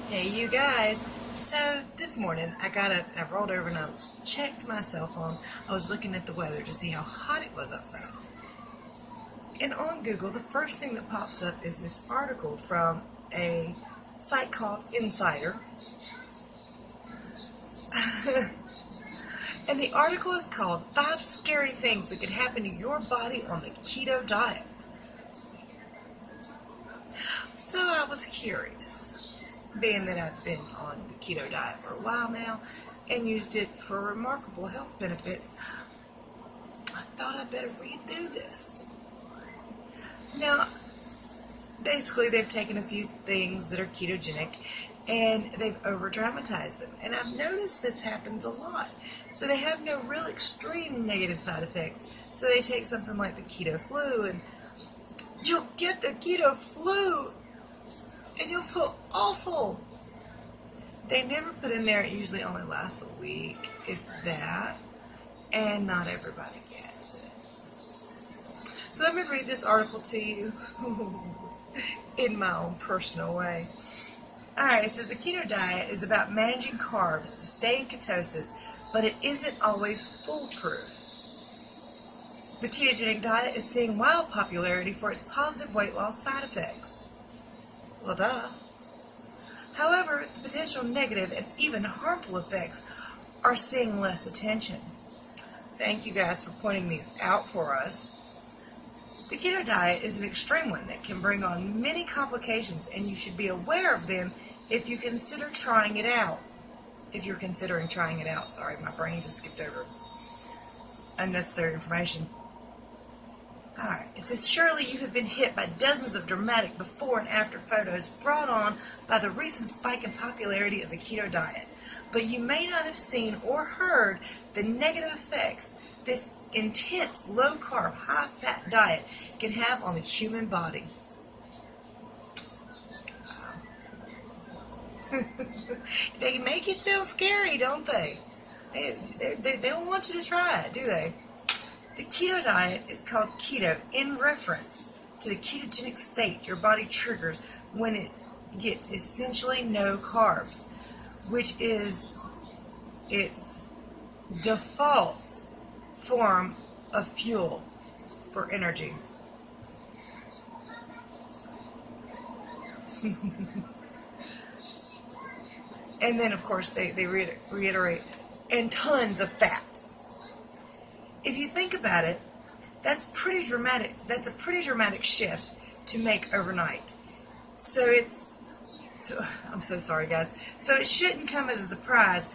Hey you guys, so this morning I got up and I rolled over and I checked my cell phone. I was looking at the weather to see how hot it was outside. And on Google, the first thing that pops up is this article from a site called Insider. And the article is called 5 Scary Things That Could Happen to Your Body on the Keto Diet. So I was curious, being that I've been on the keto diet for a while now and used it for remarkable health benefits, I thought I'd better read through this. Now, basically they've taken a few things that are ketogenic and they've over-dramatized them. And I've noticed this happens a lot. So they have no real extreme negative side effects. So they take something like the keto flu and you'll get the keto flu and you'll feel awful. They never put in there, it usually only lasts a week, if that, and not everybody gets it. So let me read this article to you in my own personal way. Alright, it says the keto diet is about managing carbs to stay in ketosis, but it isn't always foolproof. The ketogenic diet is seeing wild popularity for its positive weight loss side effects. Well, duh. However, the potential negative and even harmful effects are seeing less attention. Thank you guys for pointing these out for us. The keto diet is an extreme one that can bring on many complications, and you should be aware of them if you consider trying it out. If you're considering trying it out. Sorry, my brain just skipped over unnecessary information. Alright, it says, surely you have been hit by dozens of dramatic before and after photos brought on by the recent spike in popularity of the keto diet. But you may not have seen or heard the negative effects this intense, low-carb, high-fat diet can have on the human body. They make it sound scary, don't they? They don't want you to try it, do they? The keto diet is called keto in reference to the ketogenic state your body triggers when it gets essentially no carbs, which is its default form of fuel for energy. And then, of course, they reiterate, and tons of fat. If you think about it, that's pretty dramatic. That's a pretty dramatic shift to make overnight. I'm so sorry, guys. So it shouldn't come as a surprise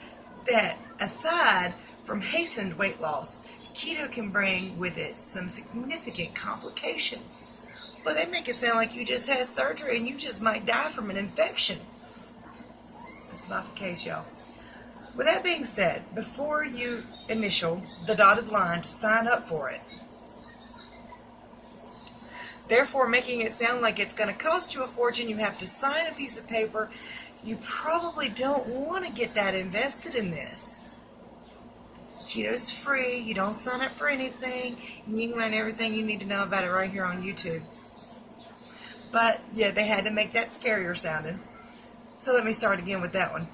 that aside from hastened weight loss, keto can bring with it some significant complications. Well, they make it sound like you just had surgery and you just might die from an infection. That's not the case, y'all. With that being said, before you initial the dotted line to sign up for it, therefore making it sound like it's going to cost you a fortune, you have to sign a piece of paper, you probably don't want to get that invested in this. Keto's free, you don't sign up for anything, and you can learn everything you need to know about it right here on YouTube. But, yeah, they had to make that scarier sounding. So let me start again with that one.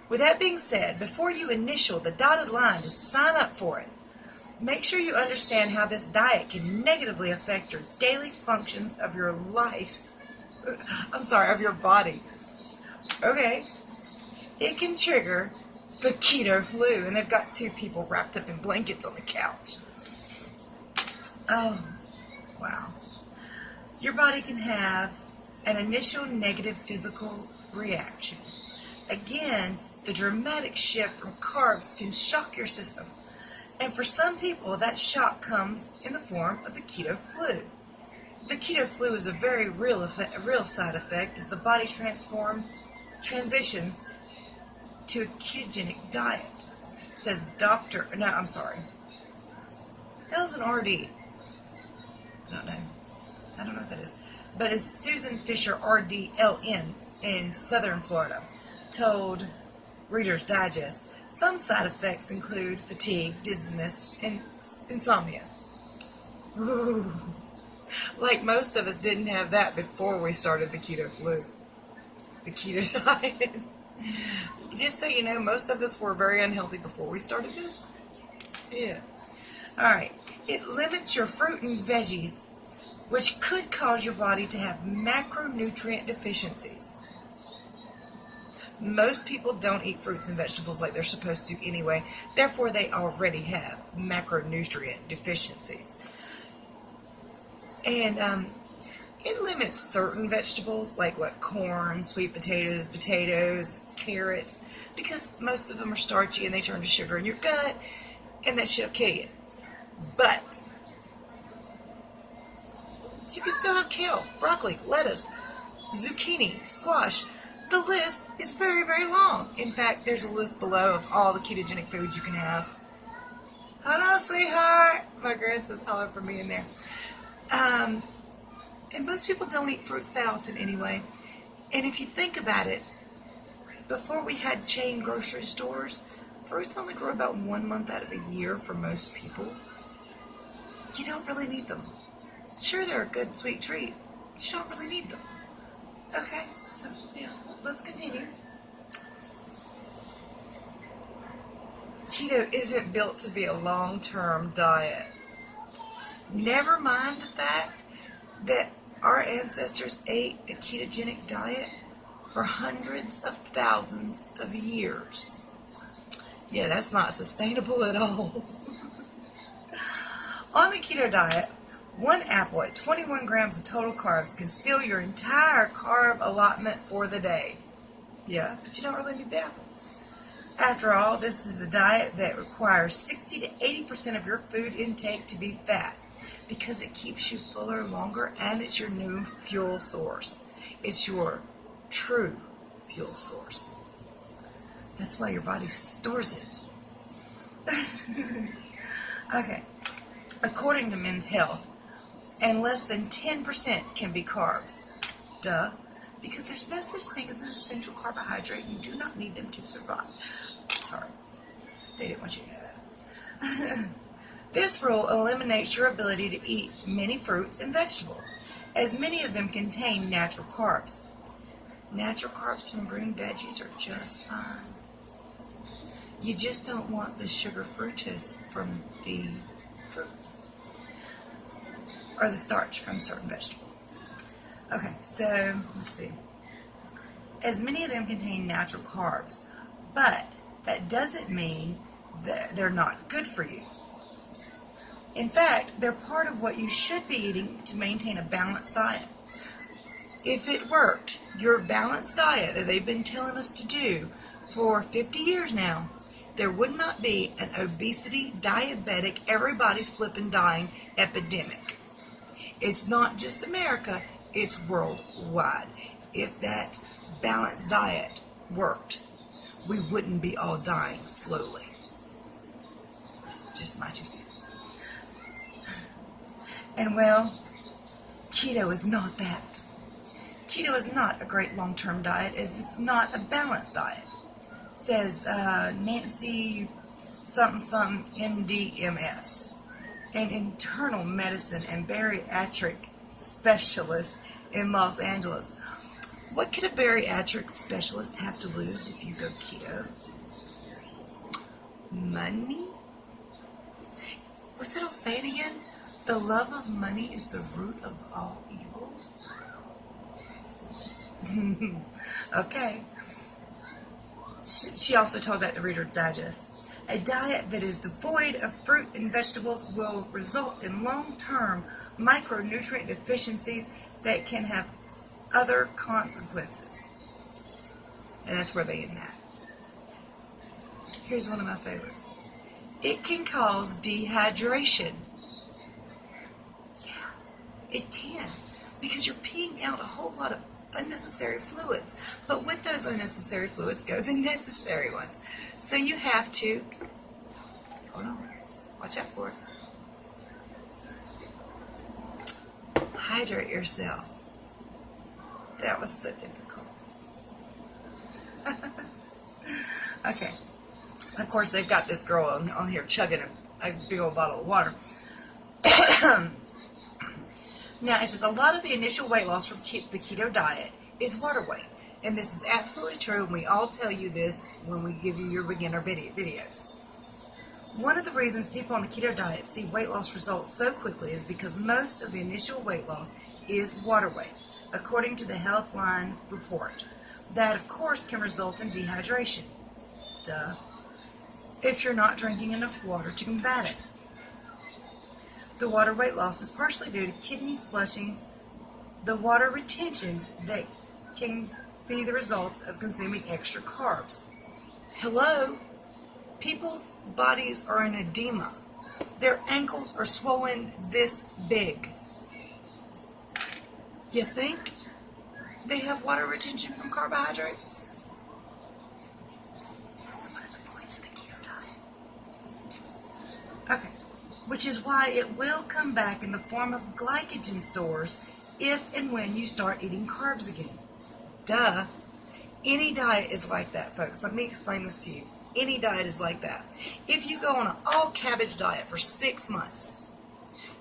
With that being said, before you initial the dotted line to sign up for it, make sure you understand how this diet can negatively affect your daily functions of your life. Of your body. Okay. It can trigger the keto flu, and they've got 2 people wrapped up in blankets on the couch. Oh, wow. Your body can have an initial negative physical reaction. Again, the dramatic shift from carbs can shock your system. And for some people, that shock comes in the form of the keto flu. The keto flu is a very real side effect as the body transitions to a ketogenic diet. It says Hell's an RD? I don't know what that is. But it's Susan Fisher, RDLN, in Southern Florida, told Reader's Digest. Some side effects include fatigue, dizziness, and insomnia. Ooh. Like most of us didn't have that before we started the keto flu. the keto diet. Just so you know, most of us were very unhealthy before we started this. Yeah. Alright. It limits your fruit and veggies, which could cause your body to have macronutrient deficiencies. Most people don't eat fruits and vegetables like they're supposed to anyway. Therefore, they already have macronutrient deficiencies. And it limits certain vegetables, like corn, sweet potatoes, carrots, because most of them are starchy and they turn to sugar in your gut, and that shit'll kill you. But you can still have kale, broccoli, lettuce, zucchini, squash. The list is very, very long. In fact, there's a list below of all the ketogenic foods you can have. Hold on, sweetheart. My grandson's hollering for me in there. And most people don't eat fruits that often anyway. And if you think about it, before we had chain grocery stores, fruits only grow about 1 month out of a year for most people. You don't really need them. Sure, they're a good sweet treat, but you don't really need them. Okay, so yeah, let's continue. Keto isn't built to be a long-term diet. Never mind the fact that our ancestors ate a ketogenic diet for hundreds of thousands of years. Yeah, that's not sustainable at all. On the keto diet, one apple at 21 grams of total carbs can steal your entire carb allotment for the day. Yeah, but you don't really need the apple. After all, this is a diet that requires 60 to 80% of your food intake to be fat because it keeps you fuller longer and it's your new fuel source. It's your true fuel source. That's why your body stores it. Okay. According to Men's Health, and less than 10% can be carbs. Duh. Because there's no such thing as an essential carbohydrate. You do not need them to survive. Sorry. They didn't want you to know that. This rule eliminates your ability to eat many fruits and vegetables, as many of them contain natural carbs. Natural carbs from green veggies are just fine. You just don't want the sugar fructose from the fruits or the starch from certain vegetables. Okay, so let's see. As many of them contain natural carbs, but that doesn't mean that they're not good for you. In fact, they're part of what you should be eating to maintain a balanced diet. If it worked, your balanced diet that they've been telling us to do for 50 years now, there would not be an obesity, diabetic, everybody's flipping dying epidemic. It's not just America, it's worldwide. If that balanced diet worked, we wouldn't be all dying slowly. It's just my 2 cents. And well, keto is not that. Keto is not a great long-term diet, as it's not a balanced diet. Says Nancy something NDMS, an internal medicine and bariatric specialist in Los Angeles. What could a bariatric specialist have to lose if you go keto? Money? What's that old saying again? The love of money is the root of all evil. Okay. She also told that to Reader's Digest. A diet that is devoid of fruit and vegetables will result in long-term micronutrient deficiencies that can have other consequences. And that's where they end that. Here's one of my favorites. It can cause dehydration. Yeah, it can. Because you're peeing out a whole lot of unnecessary fluids. But with those unnecessary fluids go the necessary ones. So you have to, hold on, watch out for it. Hydrate yourself. That was so difficult. Okay. Of course, they've got this girl on here chugging a big old bottle of water. Now, it says a lot of the initial weight loss from the keto diet is water weight. And this is absolutely true, and we all tell you this when we give you your beginner videos. One of the reasons people on the keto diet see weight loss results so quickly is because most of the initial weight loss is water weight, according to the Healthline report. That, of course, can result in dehydration. Duh. If you're not drinking enough water to combat it. The water weight loss is partially due to kidneys flushing the water retention that can be the result of consuming extra carbs. Hello? People's bodies are in edema. Their ankles are swollen this big. You think they have water retention from carbohydrates? That's one of the points of the keto diet. Okay. Which is why it will come back in the form of glycogen stores if and when you start eating carbs again. Duh. Any diet is like that, folks. Let me explain this to you. Any diet is like that. If you go on an all-cabbage diet for 6 months,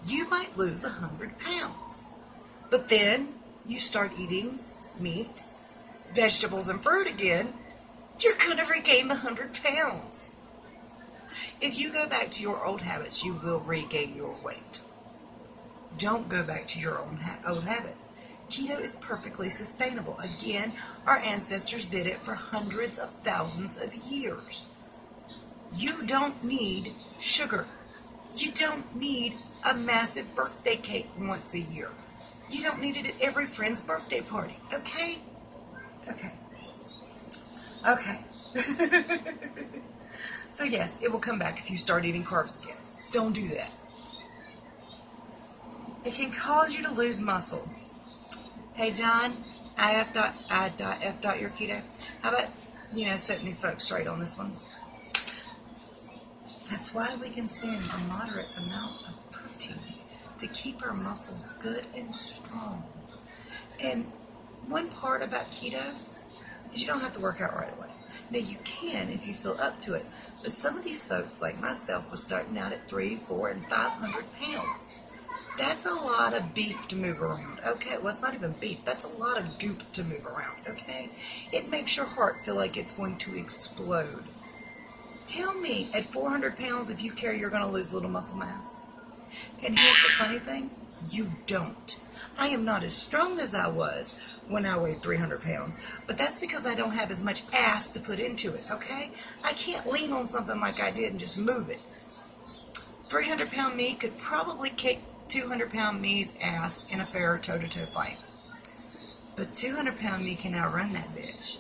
you might lose 100 pounds. But then you start eating meat, vegetables, and fruit again, you're going to regain the 100 pounds. If you go back to your old habits, you will regain your weight. Don't go back to your old habits. Keto is perfectly sustainable. Again, our ancestors did it for hundreds of thousands of years. You don't need sugar. You don't need a massive birthday cake once a year. You don't need it at every friend's birthday party, okay? Okay. So yes, it will come back if you start eating carbs again. Don't do that. It can cause you to lose muscle. Hey John, I F your keto. How about, setting these folks straight on this one? That's why we consume a moderate amount of protein to keep our muscles good and strong. And one part about keto is you don't have to work out right away. Now you can if you feel up to it, but some of these folks, like myself, was starting out at 300, 400, and 500 pounds. That's a lot of beef to move around, okay? Well, it's not even beef. That's a lot of goop to move around, okay? It makes your heart feel like it's going to explode. Tell me, at 400 pounds, if you care, you're going to lose a little muscle mass. And here's the funny thing, you don't. I am not as strong as I was when I weighed 300 pounds, but that's because I don't have as much ass to put into it, okay? I can't lean on something like I did and just move it. 300-pound me could probably kick 200-pound me's ass in a fair toe-to-toe fight. But 200-pound me can outrun that bitch.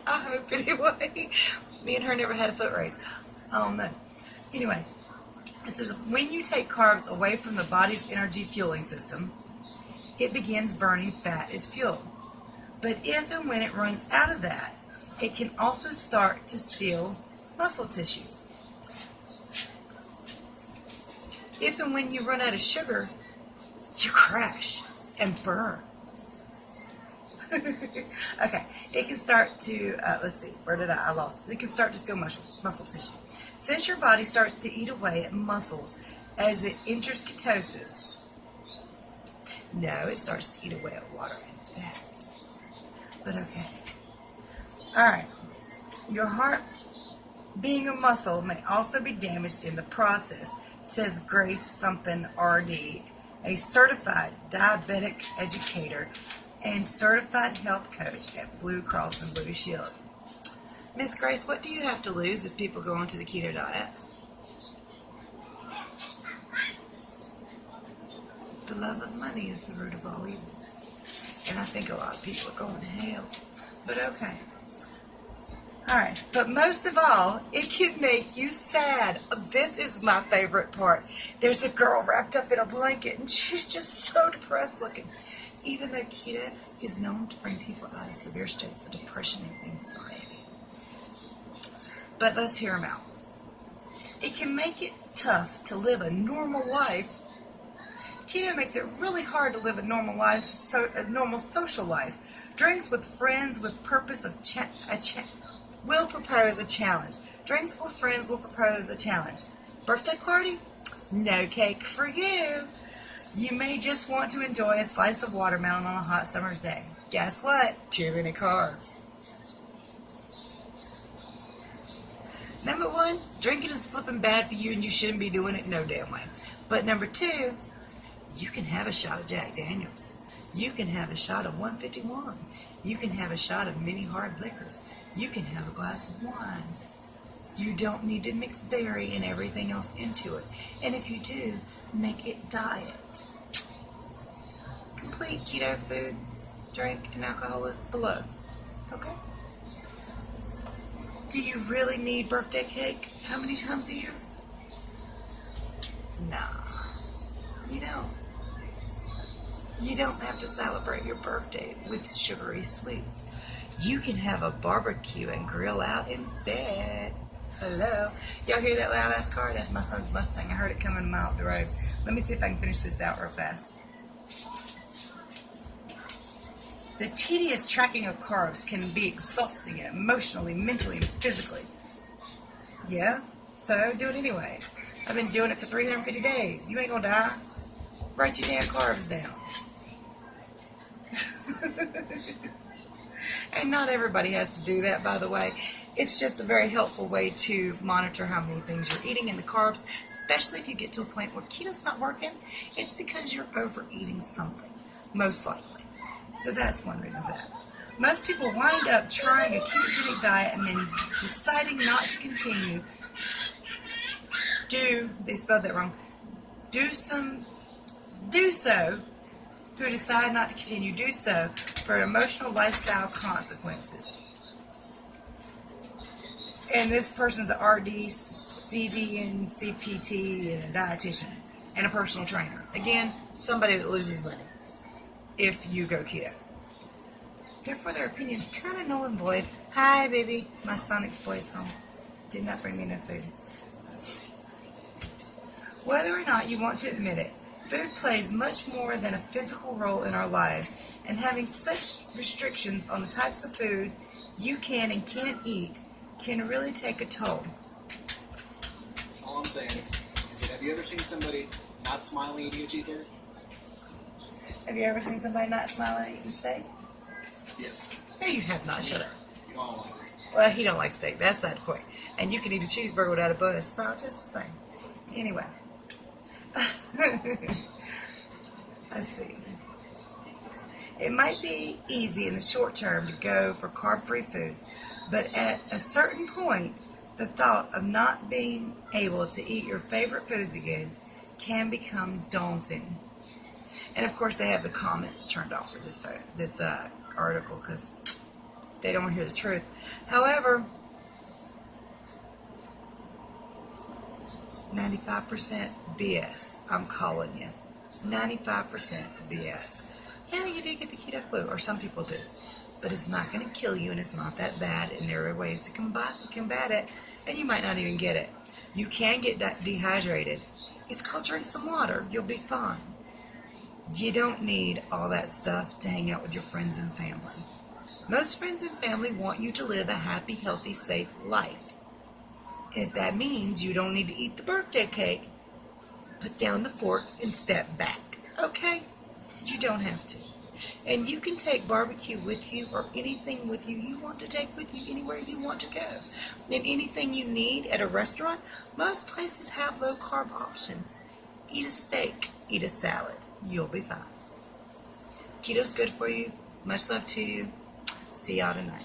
I hope anyway. Me and her never had a foot race. Oh no. Anyway, it says when you take carbs away from the body's energy fueling system, it begins burning fat as fuel. But if and when it runs out of that, it can also start to steal muscle tissue. If and when you run out of sugar, you crash and burn. Okay, it can start to, let's see, where did I lost? It can start to steal muscle tissue. Since your body starts to eat away at muscles as it enters ketosis, no, it starts to eat away at water and fat. But okay. Alright, your heart, being a muscle, may also be damaged in the process, says Grace something RD, a certified diabetic educator and certified health coach at Blue Cross and Blue Shield. Miss Grace, what do you have to lose if people go onto the keto diet? The love of money is the root of all evil. And I think a lot of people are going to hell. But okay. Alright, but most of all, it can make you sad. This is my favorite part. There's a girl wrapped up in a blanket and she's just so depressed looking. Even though keto is known to bring people out of severe states of depression and anxiety. But let's hear them out. It can make it tough to live a normal life. Keto makes it really hard to live a normal life, a normal social life. Drinks with friends with purpose of will propose a challenge. Drinks with friends will propose a challenge. Birthday party? No cake for you. You may just want to enjoy a slice of watermelon on a hot summer's day. Guess what? Too many carbs. Number one, drinking is flipping bad for you and you shouldn't be doing it no damn way. But number two, you can have a shot of Jack Daniels. You can have a shot of 151. You can have a shot of many hard liquors. You can have a glass of wine. You don't need to mix berry and everything else into it. And if you do, make it diet. Complete keto food, drink, and alcohol is below. Okay? Do you really need birthday cake? How many times a year? Nah, you don't. You don't have to celebrate your birthday with sugary sweets. You can have a barbecue and grill out instead. Hello. Y'all hear that loud ass car? That's my son's Mustang. I heard it coming a mile up the road. Let me see if I can finish this out real fast. The tedious tracking of carbs can be exhausting emotionally, mentally, and physically. Yeah? So do it anyway. I've been doing it for 350 days. You ain't gonna die. Write your damn carbs down. And not everybody has to do that, by the way. It's just a very helpful way to monitor how many things you're eating, and the carbs, especially if you get to a point where keto's not working, it's because you're overeating something, most likely. So that's one reason for that. Most people wind up trying a ketogenic diet and then deciding not to continue. They spelled that wrong. Do so, who decide not to continue, do so for emotional lifestyle consequences. And this person's an RD, CD, and CPT, and a dietitian, and a personal trainer. Again, somebody that loses money if you go keto. Therefore, their opinion's kind of null and void. Hi, baby. My Sonic's boy's home. Did not bring me no food. Whether or not you want to admit it, food plays much more than a physical role in our lives, and having such restrictions on the types of food you can and can't eat can really take a toll. All I'm saying is that have you ever seen somebody not smiling eating a cheeseburger? Have you ever seen somebody not smiling eating steak? Yes. No, you have not. Shut up. You don't like it. Well, he don't like steak. That's not the point. And you can eat a cheeseburger without a bun and smile just the same. Anyway. Let's see. It might be easy in the short term to go for carb-free food, but at a certain point, the thought of not being able to eat your favorite foods again can become daunting. And of course, they have the comments turned off for this article because they don't want to hear the truth. However, 95% BS. I'm calling you. 95% BS. Yeah, you do get the keto flu, or some people do. But it's not going to kill you, and it's not that bad, and there are ways to combat it, and you might not even get it. You can get dehydrated. It's called drink some water. You'll be fine. You don't need all that stuff to hang out with your friends and family. Most friends and family want you to live a happy, healthy, safe life. And if that means you don't need to eat the birthday cake, put down the fork and step back. Okay? You don't have to. And you can take barbecue with you or anything with you you want to take with you anywhere you want to go. And anything you need at a restaurant, most places have low-carb options. Eat a steak, eat a salad. You'll be fine. Keto's good for you. Much love to you. See y'all tonight.